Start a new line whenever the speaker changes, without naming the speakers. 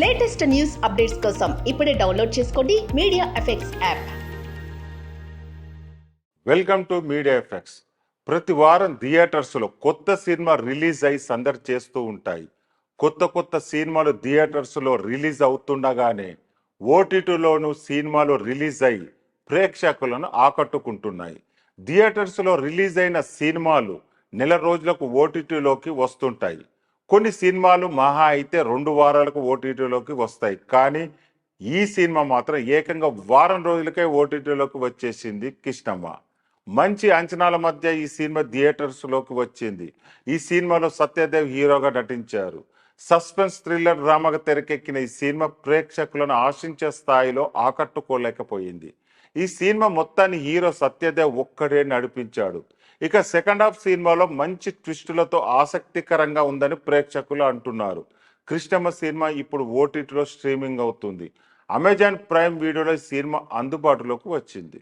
Latest news updates కోసం ఇప్పుడే download చేసుకోండి media effects app.
Welcome to media effects. ప్రతి వారం థియేటర్స్లో కొత్త సినిమా రిలీజ్ అయి సందడి చేస్తూ ఉంటాయి. కొత్త సినిమాలు థియేటర్స్లో రిలీజ్ అవుతుండగానే ఓటీటీలోనూ సినిమాలు రిలీజ్ అయి ప్రేక్షకులను ఆకట్టుకుంటున్నాయి. థియేటర్స్లో రిలీజ్ అయిన సినిమాలు నెల రోజులకు ఓటీటీలోకి వస్తుంటాయి. కొన్ని సినిమాలు మహా అయితే 2 వారాలకు ఓటీటీలోకి వస్తాయి. కానీ ఈ సినిమా మాత్రం ఏకంగా వారం రోజులకే ఓటీటీలోకి వచ్చేసింది. కృష్ణమ్మ మంచి అంచనాల మధ్య ఈ సినిమా థియేటర్స్లోకి వచ్చింది. ఈ సినిమాలో సత్యదేవ్ హీరోగా నటించారు. సస్పెన్స్ థ్రిల్లర్ డ్రామాగా తెరకెక్కిన ఈ సినిమా ప్రేక్షకులను ఆశించే స్థాయిలో ఆకట్టుకోలేకపోయింది. ఈ సినిమా మొత్తాన్ని హీరో సత్యదేవ్ ఒక్కడే నడిపించాడు. ఇక సెకండ్ హాఫ్ సినిమాలో మంచి ట్విస్టులతో ఆసక్తికరంగా ఉందని ప్రేక్షకులు అంటున్నారు. కృష్ణమ్మ సినిమా ఇప్పుడు ఓటీటీలో స్ట్రీమింగ్ అవుతుంది. అమెజాన్ ప్రైమ్ వీడియోలో సినిమా అందుబాటులోకి వచ్చింది.